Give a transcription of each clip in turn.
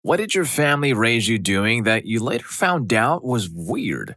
What did your family raise you doing that you later found out was weird?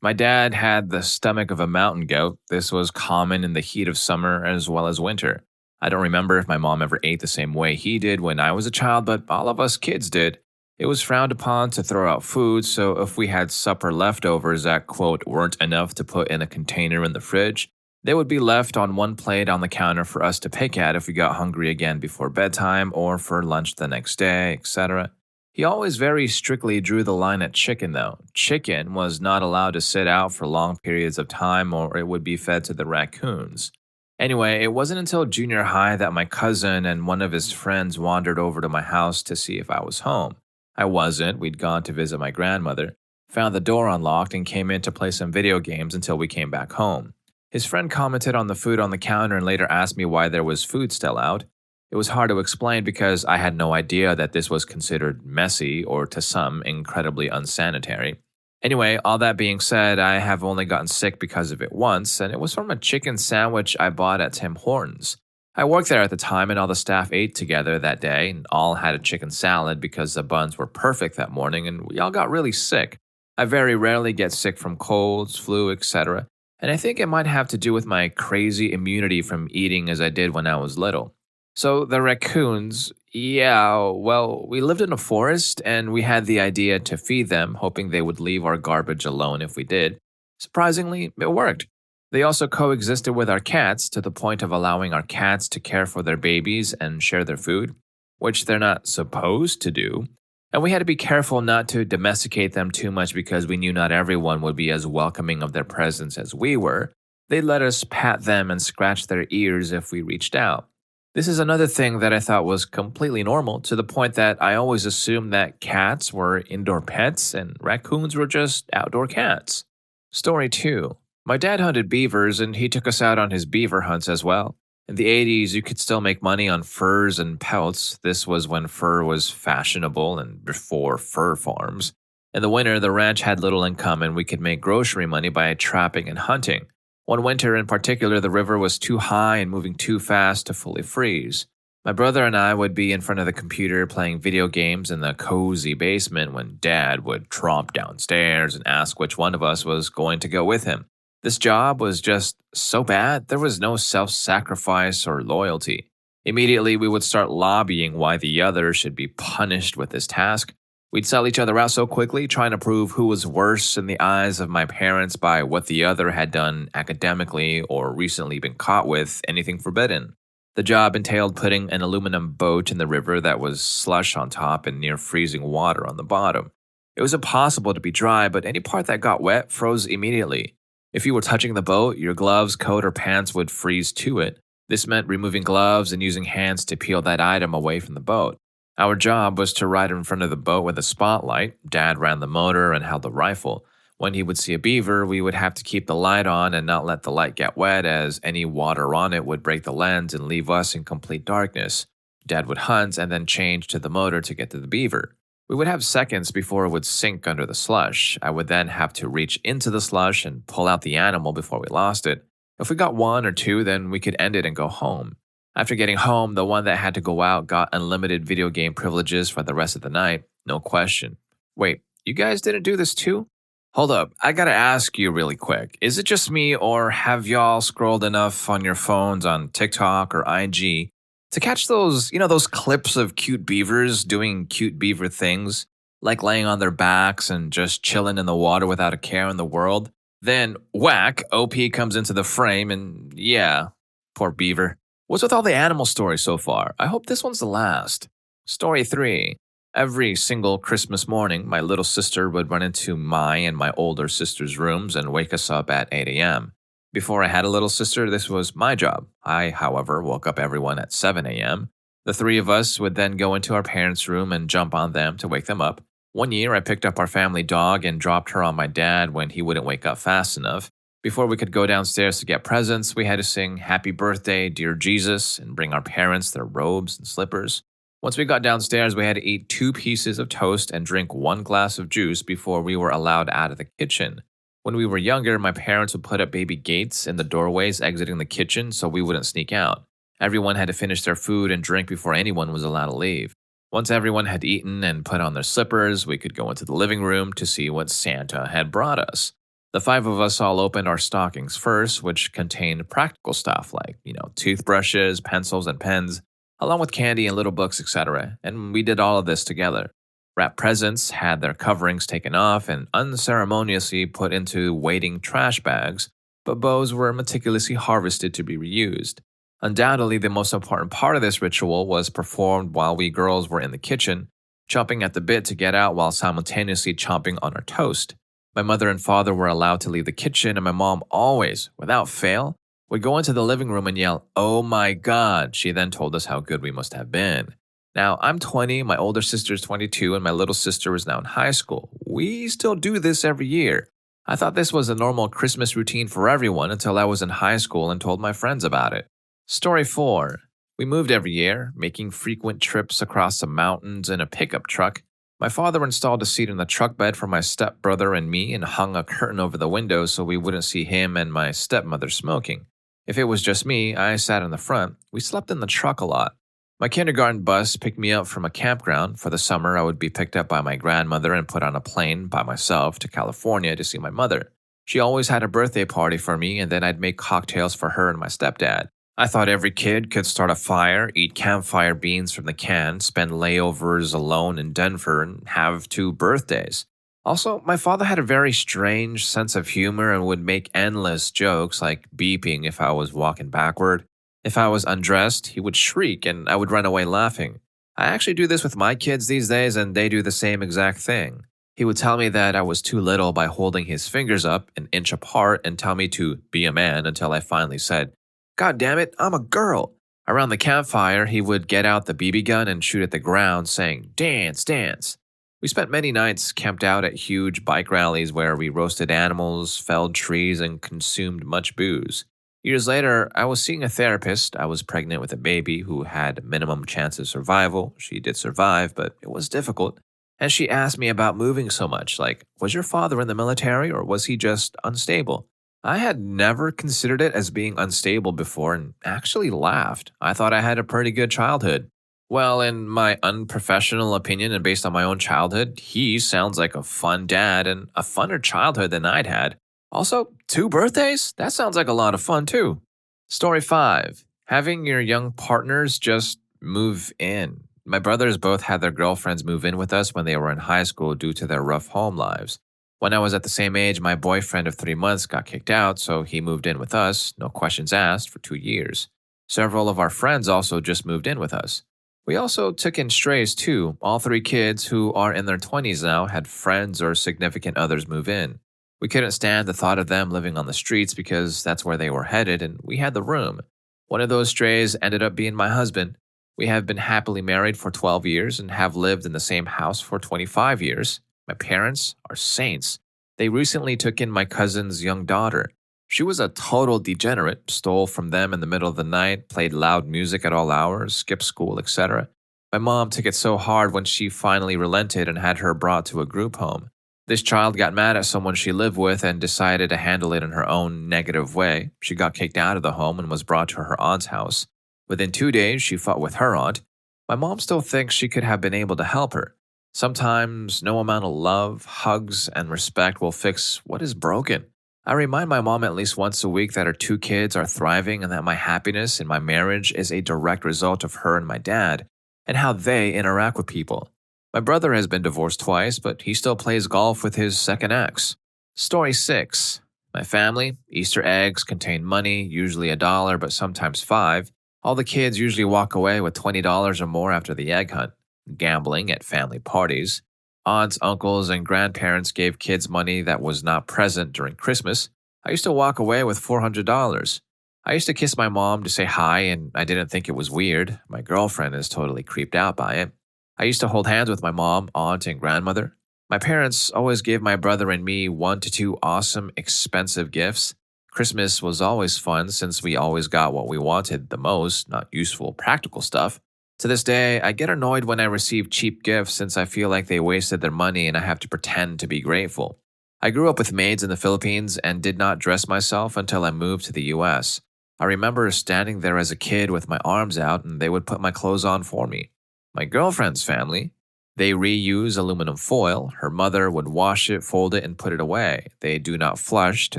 My dad had the stomach of a mountain goat. This was common in the heat of summer as well as winter. I don't remember if my mom ever ate the same way he did when I was a child, but all of us kids did. It was frowned upon to throw out food, so if we had supper leftovers that, quote, weren't enough to put in a container in the fridge, they would be left on one plate on the counter for us to pick at if we got hungry again before bedtime or for lunch the next day, etc. He always very strictly drew the line at chicken, though. Chicken was not allowed to sit out for long periods of time or it would be fed to the raccoons. Anyway, it wasn't until junior high that my cousin and one of his friends wandered over to my house to see if I was home. I wasn't, we'd gone to visit my grandmother, found the door unlocked, and came in to play some video games until we came back home. His friend commented on the food on the counter and later asked me why there was food still out. It was hard to explain because I had no idea that this was considered messy or to some incredibly unsanitary. Anyway, all that being said, I have only gotten sick because of it once, and it was from a chicken sandwich I bought at Tim Hortons. I worked there at the time, and all the staff ate together that day and all had a chicken salad because the buns were perfect that morning, and we all got really sick. I very rarely get sick from colds, flu, etc., and I think it might have to do with my crazy immunity from eating as I did when I was little. So the raccoons, yeah, well, we lived in a forest and we had the idea to feed them, hoping they would leave our garbage alone if we did. Surprisingly, it worked. They also coexisted with our cats to the point of allowing our cats to care for their babies and share their food, which they're not supposed to do. And we had to be careful not to domesticate them too much because we knew not everyone would be as welcoming of their presence as we were. They'd let us pat them and scratch their ears if we reached out. This is another thing that I thought was completely normal, to the point that I always assumed that cats were indoor pets and raccoons were just outdoor cats. Story 2. My dad hunted beavers and he took us out on his beaver hunts as well. In the 80s, you could still make money on furs and pelts. This was when fur was fashionable and before fur farms. In the winter, the ranch had little income and we could make grocery money by trapping and hunting. One winter in particular, the river was too high and moving too fast to fully freeze. My brother and I would be in front of the computer playing video games in the cozy basement when Dad would tromp downstairs and ask which one of us was going to go with him. This job was just so bad, there was no self-sacrifice or loyalty. Immediately, we would start lobbying why the other should be punished with this task. We'd sell each other out so quickly, trying to prove who was worse in the eyes of my parents by what the other had done academically or recently been caught with anything forbidden. The job entailed putting an aluminum boat in the river that was slush on top and near freezing water on the bottom. It was impossible to be dry, but any part that got wet froze immediately. If you were touching the boat, your gloves, coat, or pants would freeze to it. This meant removing gloves and using hands to peel that item away from the boat. Our job was to ride in front of the boat with a spotlight. Dad ran the motor and held the rifle. When he would see a beaver, we would have to keep the light on and not let the light get wet, as any water on it would break the lens and leave us in complete darkness. Dad would hunt and then change to the motor to get to the beaver. We would have seconds before it would sink under the slush. I would then have to reach into the slush and pull out the animal before we lost it. If we got one or two, then we could end it and go home. After getting home, the one that had to go out got unlimited video game privileges for the rest of the night, no question. Wait, you guys didn't do this too? Hold up, I gotta ask you really quick. Is it just me or have y'all scrolled enough on your phones on TikTok or IG to catch those clips of cute beavers doing cute beaver things, like laying on their backs and just chilling in the water without a care in the world? Then, whack, OP comes into the frame and yeah, poor beaver. What's with all the animal stories so far? I hope this one's the last. Story 3. Every single Christmas morning, my little sister would run into my and my older sister's rooms and wake us up at 8 a.m. Before I had a little sister, this was my job. I, however, woke up everyone at 7 a.m. The three of us would then go into our parents' room and jump on them to wake them up. One year, I picked up our family dog and dropped her on my dad when he wouldn't wake up fast enough. Before we could go downstairs to get presents, we had to sing Happy Birthday, Dear Jesus, and bring our parents their robes and slippers. Once we got downstairs, we had to eat 2 pieces of toast and drink 1 glass of juice before we were allowed out of the kitchen. When we were younger, my parents would put up baby gates in the doorways exiting the kitchen so we wouldn't sneak out. Everyone had to finish their food and drink before anyone was allowed to leave. Once everyone had eaten and put on their slippers, we could go into the living room to see what Santa had brought us. The five of us all opened our stockings first, which contained practical stuff like, toothbrushes, pencils, and pens, along with candy and little books, etc. And we did all of this together. Wrapped presents had their coverings taken off and unceremoniously put into waiting trash bags, but bows were meticulously harvested to be reused. Undoubtedly, the most important part of this ritual was performed while we girls were in the kitchen, chomping at the bit to get out while simultaneously chomping on our toast. My mother and father were allowed to leave the kitchen, and my mom always, without fail, would go into the living room and yell, "Oh my God." She then told us how good we must have been. Now, I'm 20, my older sister is 22, and my little sister is now in high school. We still do this every year. I thought this was a normal Christmas routine for everyone until I was in high school and told my friends about it. Story 4. We moved every year, making frequent trips across the mountains in a pickup truck. My father installed a seat in the truck bed for my stepbrother and me and hung a curtain over the window so we wouldn't see him and my stepmother smoking. If it was just me, I sat in the front. We slept in the truck a lot. My kindergarten bus picked me up from a campground. For the summer, I would be picked up by my grandmother and put on a plane by myself to California to see my mother. She always had a birthday party for me, and then I'd make cocktails for her and my stepdad. I thought every kid could start a fire, eat campfire beans from the can, spend layovers alone in Denver, and have 2 birthdays. Also, my father had a very strange sense of humor and would make endless jokes like beeping if I was walking backward. If I was undressed, he would shriek and I would run away laughing. I actually do this with my kids these days and they do the same exact thing. He would tell me that I was too little by holding his fingers up an inch apart and tell me to be a man until I finally said, "God damn it, I'm a girl." Around the campfire, he would get out the BB gun and shoot at the ground, saying, "Dance, dance." We spent many nights camped out at huge bike rallies where we roasted animals, felled trees, and consumed much booze. Years later, I was seeing a therapist. I was pregnant with a baby who had minimum chance of survival. She did survive, but it was difficult. And she asked me about moving so much, like, was your father in the military or was he just unstable? I had never considered it as being unstable before and actually laughed. I thought I had a pretty good childhood. Well, in my unprofessional opinion and based on my own childhood, he sounds like a fun dad and a funner childhood than I'd had. Also, 2 birthdays? That sounds like a lot of fun too. Story 5. Having your young partners just move in. My brothers both had their girlfriends move in with us when they were in high school due to their rough home lives. When I was at the same age, my boyfriend of 3 months got kicked out, so he moved in with us, no questions asked, for 2 years. Several of our friends also just moved in with us. We also took in strays too. All 3 kids who are in their 20s now had friends or significant others move in. We couldn't stand the thought of them living on the streets because that's where they were headed and we had the room. One of those strays ended up being my husband. We have been happily married for 12 years and have lived in the same house for 25 years. My parents are saints. They recently took in my cousin's young daughter. She was a total degenerate, stole from them in the middle of the night, played loud music at all hours, skipped school, etc. My mom took it so hard when she finally relented and had her brought to a group home. This child got mad at someone she lived with and decided to handle it in her own negative way. She got kicked out of the home and was brought to her aunt's house. Within 2 days, she fought with her aunt. My mom still thinks she could have been able to help her. Sometimes no amount of love, hugs, and respect will fix what is broken. I remind my mom at least once a week that her 2 kids are thriving and that my happiness in my marriage is a direct result of her and my dad and how they interact with people. My brother has been divorced twice, but he still plays golf with his second ex. Story 6. My family, Easter eggs contain money, usually $1, but sometimes $5. All the kids usually walk away with $20 or more after the egg hunt. Gambling at family parties. Aunts, uncles, and grandparents gave kids money that was not present during Christmas. I used to walk away with $400. I used to kiss my mom to say hi, and I didn't think it was weird. My girlfriend is totally creeped out by it. I used to hold hands with my mom, aunt, and grandmother. My parents always gave my brother and me 1 to 2 awesome, expensive gifts. Christmas was always fun since we always got what we wanted the most, not useful, practical stuff. To this day, I get annoyed when I receive cheap gifts since I feel like they wasted their money and I have to pretend to be grateful. I grew up with maids in the Philippines and did not dress myself until I moved to the US. I remember standing there as a kid with my arms out and they would put my clothes on for me. My girlfriend's family, they reuse aluminum foil. Her mother would wash it, fold it, and put it away. They do not flush to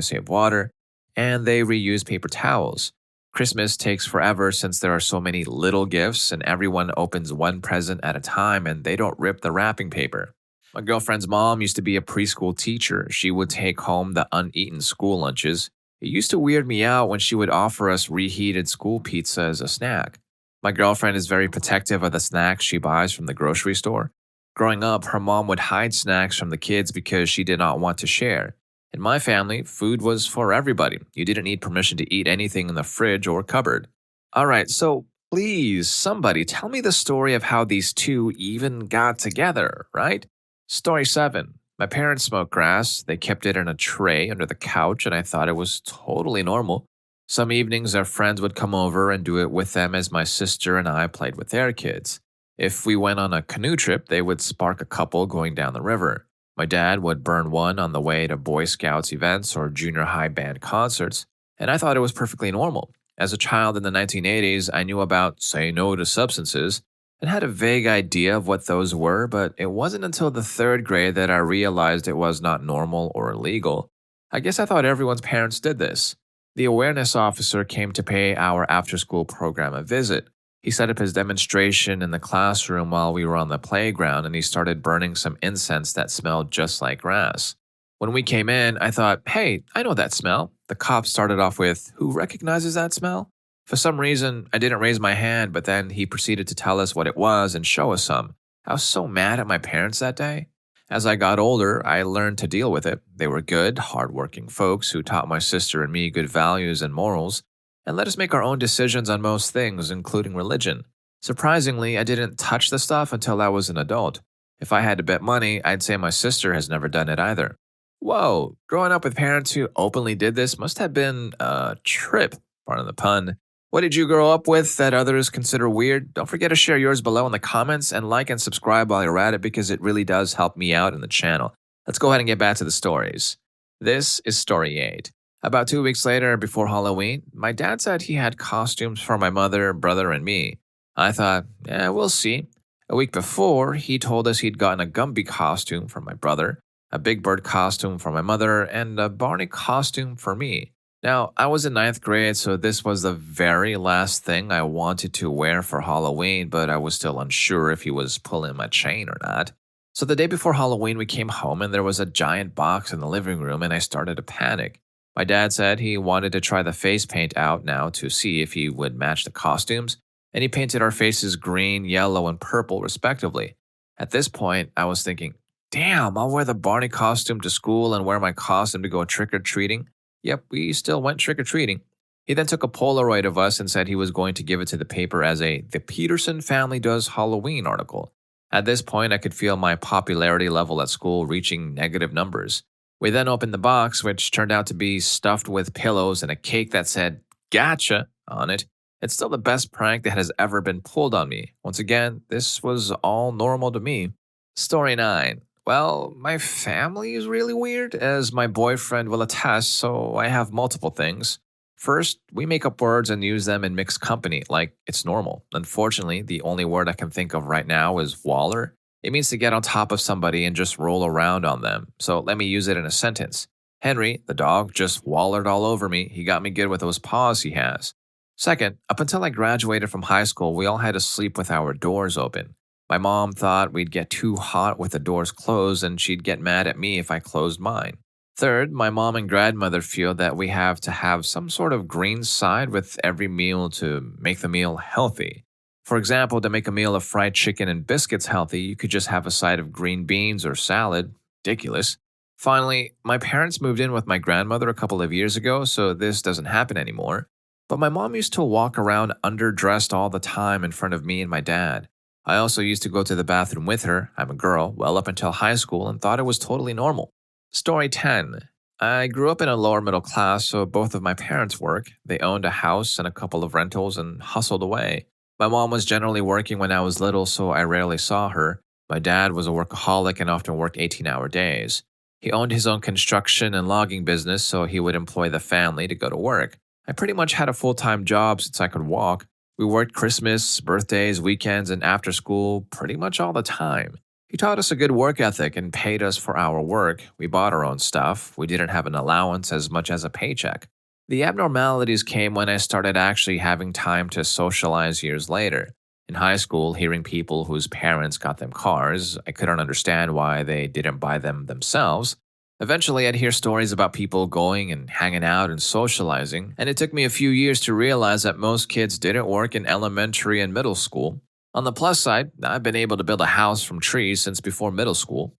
save water, and they reuse paper towels. Christmas takes forever since there are so many little gifts, and everyone opens one present at a time and they don't rip the wrapping paper. My girlfriend's mom used to be a preschool teacher. She would take home the uneaten school lunches. It used to weird me out when she would offer us reheated school pizza as a snack. My girlfriend is very protective of the snacks she buys from the grocery store. Growing up, her mom would hide snacks from the kids because she did not want to share. In my family, food was for everybody. You didn't need permission to eat anything in the fridge or cupboard. All right, so please, somebody tell me the story of how these two even got together, right? Story 7. My parents smoked grass. They kept it in a tray under the couch, and I thought it was totally normal. Some evenings, our friends would come over and do it with them as my sister and I played with their kids. If we went on a canoe trip, they would spark a couple going down the river. My dad would burn one on the way to Boy Scouts events or junior high band concerts, and I thought it was perfectly normal. As a child in the 1980s, I knew about say no to substances and had a vague idea of what those were, but it wasn't until the third grade that I realized it was not normal or illegal. I guess I thought everyone's parents did this. The awareness officer came to pay our after school program a visit. He set up his demonstration in the classroom while we were on the playground, and he started burning some incense that smelled just like grass. When we came in, I thought, hey, I know that smell. The cop started off with, who recognizes that smell? For some reason, I didn't raise my hand, but then he proceeded to tell us what it was and show us some. I was so mad at my parents that day. As I got older, I learned to deal with it. They were good, hardworking folks who taught my sister and me good values and morals, and let us make our own decisions on most things, including religion. Surprisingly, I didn't touch the stuff until I was an adult. If I had to bet money, I'd say my sister has never done it either. Whoa, growing up with parents who openly did this must have been a trip, pardon the pun. What did you grow up with that others consider weird? Don't forget to share yours below in the comments and like and subscribe while you're at it because it really does help me out in the channel. Let's go ahead and get back to the stories. This is story 8. About 2 weeks later, before Halloween, my dad said he had costumes for my mother, brother, and me. I thought, we'll see. A week before, he told us he'd gotten a Gumby costume for my brother, a Big Bird costume for my mother, and a Barney costume for me. Now, I was in ninth grade, so this was the very last thing I wanted to wear for Halloween, but I was still unsure if he was pulling my chain or not. So the day before Halloween, we came home and there was a giant box in the living room, and I started to panic. My dad said he wanted to try the face paint out now to see if he would match the costumes, and he painted our faces green, yellow, and purple respectively. At this point, I was thinking, damn, I'll wear the Barney costume to school and wear my costume to go trick-or-treating. Yep, we still went trick-or-treating. He then took a Polaroid of us and said he was going to give it to the paper as a The Peterson Family Does Halloween article. At this point, I could feel my popularity level at school reaching negative numbers. We then opened the box, which turned out to be stuffed with pillows and a cake that said, "Gotcha" on it. It's still the best prank that has ever been pulled on me. Once again, this was all normal to me. Story 9. Well, my family is really weird, as my boyfriend will attest, so I have multiple things. First, we make up words and use them in mixed company, like it's normal. Unfortunately, the only word I can think of right now is waller. It means to get on top of somebody and just roll around on them. So let me use it in a sentence. Henry, the dog, just wallered all over me. He got me good with those paws he has. Second, up until I graduated from high school, we all had to sleep with our doors open. My mom thought we'd get too hot with the doors closed and she'd get mad at me if I closed mine. Third, my mom and grandmother feel that we have to have some sort of green side with every meal to make the meal healthy. For example, to make a meal of fried chicken and biscuits healthy, you could just have a side of green beans or salad. Ridiculous. Finally, my parents moved in with my grandmother a couple of years ago, so this doesn't happen anymore. But my mom used to walk around underdressed all the time in front of me and my dad. I also used to go to the bathroom with her. I'm a girl, well up until high school, and thought it was totally normal. Story 10. I grew up in a lower middle class, so both of my parents work. They owned a house and a couple of rentals and hustled away. My mom was generally working when I was little, so I rarely saw her. My dad was a workaholic and often worked 18-hour days. He owned his own construction and logging business, so he would employ the family to go to work. I pretty much had a full-time job since I could walk. We worked Christmas, birthdays, weekends, and after school pretty much all the time. He taught us a good work ethic and paid us for our work. We bought our own stuff. We didn't have an allowance as much as a paycheck. The abnormalities came when I started actually having time to socialize years later. In high school, hearing people whose parents got them cars, I couldn't understand why they didn't buy them themselves. Eventually, I'd hear stories about people going and hanging out and socializing, and it took me a few years to realize that most kids didn't work in elementary and middle school. On the plus side, I've been able to build a house from trees since before middle school.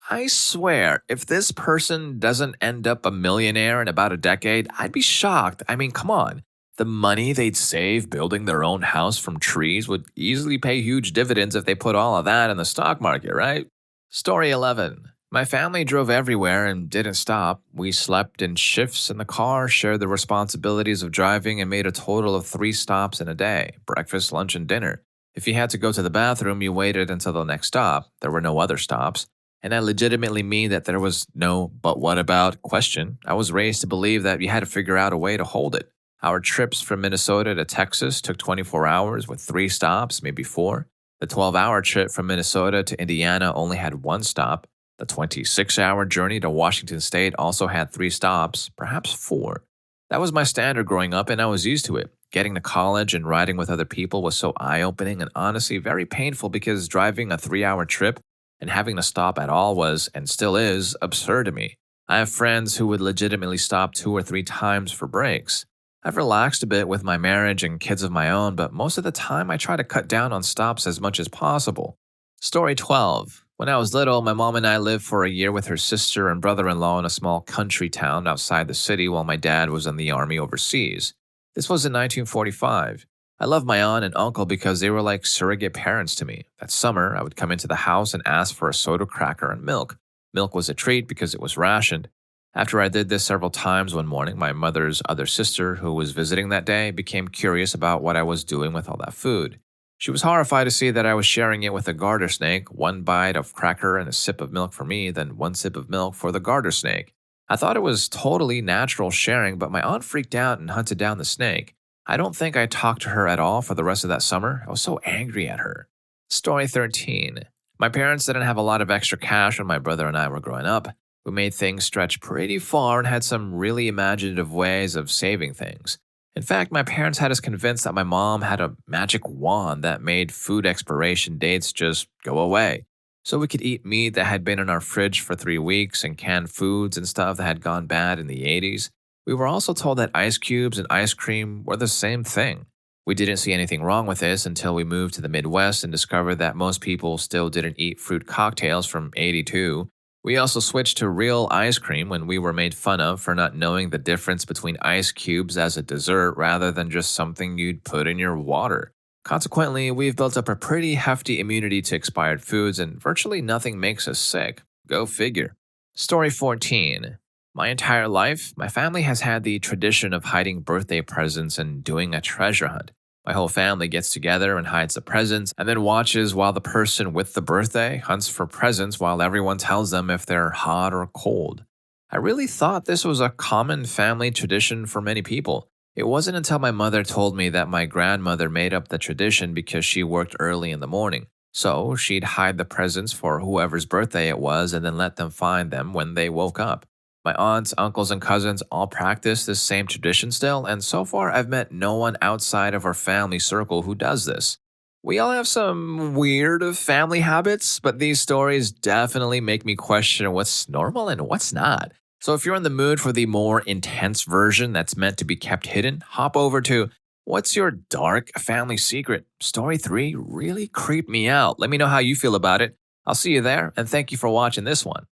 I swear, if this person doesn't end up a millionaire in about a decade, I'd be shocked. I mean, come on. The money they'd save building their own house from trees would easily pay huge dividends if they put all of that in the stock market, right? Story 11. My family drove everywhere and didn't stop. We slept in shifts in the car, shared the responsibilities of driving, and made a total of 3 stops in a day: breakfast, lunch, and dinner. If you had to go to the bathroom, you waited until the next stop. There were no other stops. And I legitimately mean that there was no "but what about" question. I was raised to believe that you had to figure out a way to hold it. Our trips from Minnesota to Texas took 24 hours with 3 stops, maybe 4. The 12-hour trip from Minnesota to Indiana only had 1 stop. The 26-hour journey to Washington State also had 3 stops, perhaps 4. That was my standard growing up, and I was used to it. Getting to college and riding with other people was so eye-opening and honestly very painful because driving a 3-hour trip and having to stop at all was, and still is, absurd to me. I have friends who would legitimately stop 2 or 3 times for breaks. I've relaxed a bit with my marriage and kids of my own, but most of the time I try to cut down on stops as much as possible. Story 12. When I was little, my mom and I lived for a year with her sister and brother-in-law in a small country town outside the city while my dad was in the army overseas. This was in 1945. I loved my aunt and uncle because they were like surrogate parents to me. That summer, I would come into the house and ask for a soda cracker and milk. Milk was a treat because it was rationed. After I did this several times one morning, my mother's other sister, who was visiting that day, became curious about what I was doing with all that food. She was horrified to see that I was sharing it with a garter snake: 1 bite of cracker and a sip of milk for me, then 1 sip of milk for the garter snake. I thought it was totally natural sharing, but my aunt freaked out and hunted down the snake. I don't think I talked to her at all for the rest of that summer. I was so angry at her. Story 13. My parents didn't have a lot of extra cash when my brother and I were growing up. We made things stretch pretty far and had some really imaginative ways of saving things. In fact, my parents had us convinced that my mom had a magic wand that made food expiration dates just go away. So we could eat meat that had been in our fridge for 3 weeks and canned foods and stuff that had gone bad in the 80s. We were also told that ice cubes and ice cream were the same thing. We didn't see anything wrong with this until we moved to the Midwest and discovered that most people still didn't eat fruit cocktails from '82. We also switched to real ice cream when we were made fun of for not knowing the difference between ice cubes as a dessert rather than just something you'd put in your water. Consequently, we've built up a pretty hefty immunity to expired foods and virtually nothing makes us sick. Go figure. Story 14. My entire life, my family has had the tradition of hiding birthday presents and doing a treasure hunt. My whole family gets together and hides the presents and then watches while the person with the birthday hunts for presents while everyone tells them if they're hot or cold. I really thought this was a common family tradition for many people. It wasn't until my mother told me that my grandmother made up the tradition because she worked early in the morning. So she'd hide the presents for whoever's birthday it was and then let them find them when they woke up. My aunts, uncles, and cousins all practice this same tradition still, and so far I've met no one outside of our family circle who does this. We all have some weird family habits, but these stories definitely make me question what's normal and what's not. So if you're in the mood for the more intense version that's meant to be kept hidden, hop over to What's Your Dark Family Secret? Story 3 really creeped me out. Let me know how you feel about it. I'll see you there, and thank you for watching this one.